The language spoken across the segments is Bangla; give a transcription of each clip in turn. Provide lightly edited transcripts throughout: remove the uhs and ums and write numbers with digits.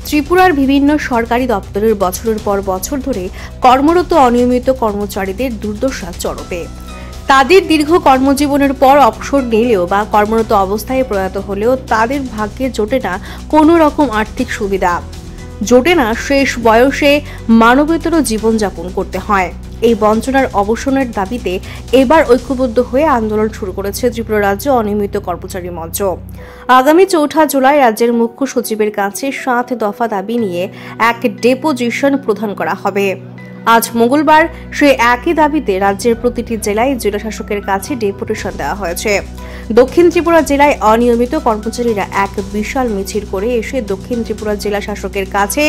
ত্রিপুরার বিভিন্ন সরকারি দপ্তরের বছরের পর বছর ধরে কর্মরত অনিয়মিত কর্মচারীদের দুর্দশা চরমে। তাদের দীর্ঘ কর্মজীবনের পর অবসর নিলেও বা কর্মরত অবস্থায় প্রয়াত হলেও তাদের ভাগ্যে জোটে না কোনো রকম আর্থিক সুবিধা, জোটে না শেষ বয়সে মানবেতর জীবনযাপন করতে হয়। এই বঞ্চনার অবসানের দাবিতে এবার ঐক্যবদ্ধ হয়ে আন্দোলন শুরু করেছে ত্রিপুরা রাজ্য অনিয়মিত কর্মচারী মঞ্চ। আগামী ৪ জুলাই রাজ্যের মুখ্য সচিবের কাছে ৭ দফা দাবি নিয়ে এক ডেপোজিশন প্রদান করা হবে। আজ মঙ্গলবার সেই একই দাবিতে রাজ্যের প্রতিটি জেলায় জেলা শাসকের কাছে ডেপুটেশন দেওয়া হয়েছে। দক্ষিণ ত্রিপুরা জেলায় অনিয়মিত কর্মচারীরা এক বিশাল মিছিল করে এসে দক্ষিণ ত্রিপুরা জেলা শাসকের কাছে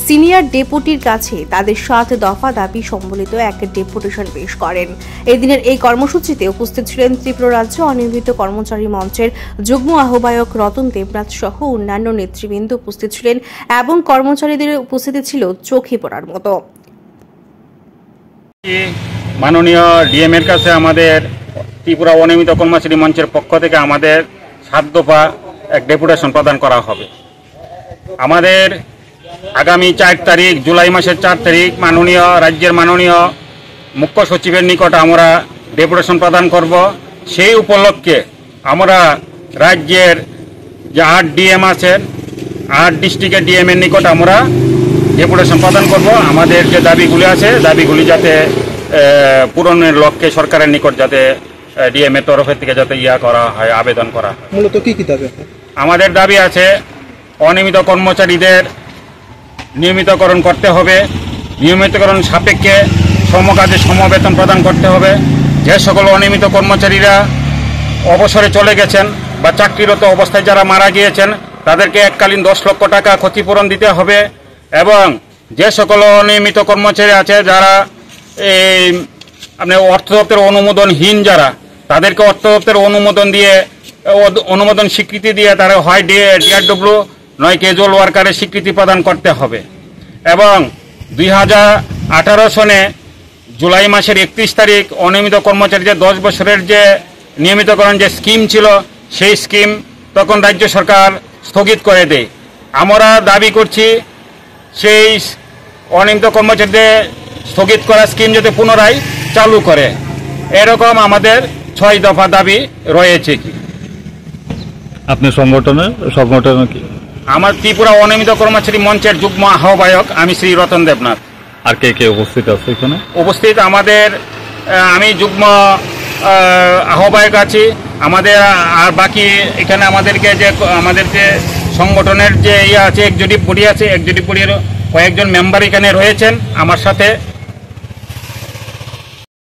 সিনিয়র ডেপুটির কাছে তাদের ৭ দফা দাবি সম্বলিত এক ডেপুটেশন পেশ করেন। এদিনের এই কর্মসূচিতে উপস্থিত ছিলেন ত্রিপুরা রাজ্য অনিয়মিত কর্মচারী মঞ্চের যুগ্ম আহ্বায়ক রতন দেবনাথ সহ অন্যান্য নেতৃবৃন্দ উপস্থিত ছিলেন এবং কর্মচারীদের উপস্থিতি ছিল চোখে পড়ার মতো। মাননীয় ডিএম এর কাছে আমাদের ত্রিপুরা অনিয়মিত কর্মচারী মঞ্চের পক্ষ থেকে আমাদের ৭ দফা এক ডেপুটেশন প্রদান করা হবে। আমাদের আগামী ৪ তারিখ, জুলাই মাসের ৪ তারিখ রাজ্যের মাননীয় মুখ্য সচিবের নিকট আমরা ডেপুটেশন প্রদান করব। সেই উপলক্ষে আমরা রাজ্যের যে ৮ ডিএম আছেন, ৮ ডিস্ট্রিক্টের ডিএম এর নিকট আমরা ডেপুটেশন প্রদান করব। আমাদের যে দাবিগুলি আছে, দাবিগুলি যাতে পূরণের লক্ষ্যে সরকারের নিকট যাতে ডিএম এর তরফের থেকে যাতে করা হয়, আবেদন করা হয়। মূলত কি কি দাবি? আমাদের দাবি আছে অনিয়মিত কর্মচারীদের নিয়মিতকরণ করতে হবে, নিয়মিতকরণ সাপেক্ষে সমকাজে সমবেতন প্রদান করতে হবে। যে সকল অনিয়মিত কর্মচারীরা অবসরে চলে গেছেন বা চাকরিরত অবস্থায় যারা মারা গিয়েছেন তাদেরকে এককালীন ১০ লক্ষ টাকা ক্ষতিপূরণ দিতে হবে এবং যে সকল অনিয়মিত কর্মচারী আছে যারা আপনার অর্থ দপ্তরের অনুমোদনহীন যারা, তাদেরকে অর্থ দপ্তরের অনুমোদন স্বীকৃতি দিয়ে তারা হয় ডিআরডব্লিউ নয় ক্যাজুয়াল ওয়ার্কারের স্বীকৃতি প্রদান করতে হবে। এবং ২০১৮ সনে জুলাই মাসের ৩১ তারিখ অনিয়মিত কর্মচারীদের ১০ বছরের যে নিয়মিতকরণ যে স্কিম ছিল সেই স্কিম তখন রাজ্য সরকার স্থগিত করে দেয়। আমরা দাবি করছি সেই অনিয়মিত কর্মচারীদের স্থগিত করা স্কিম যাতে পুনরায় চালু করে, এরকম আমাদের ৬ দফা দাবি রয়েছে। কি আপনি সংগঠন কি? আমার ত্রিপুরা অনিয়মিত কর্মচারী মঞ্চের যুগ্ম আহ্বায়ক আমি শ্রী রতন দেবনাথ। আর কে কে উপস্থিত আছে এখানে? উপস্থিত আমাদের আমি যুগ্ম আহ্বায়ক আছি। আমাদের আর বাকি এখানে আমাদের যে সংগঠনের যে আছে এক্সিকিউটিভ বডি আছে, এক্সিকিউটিভ বডির কয়েকজন মেম্বার এখানে রয়েছেন আমার সাথে।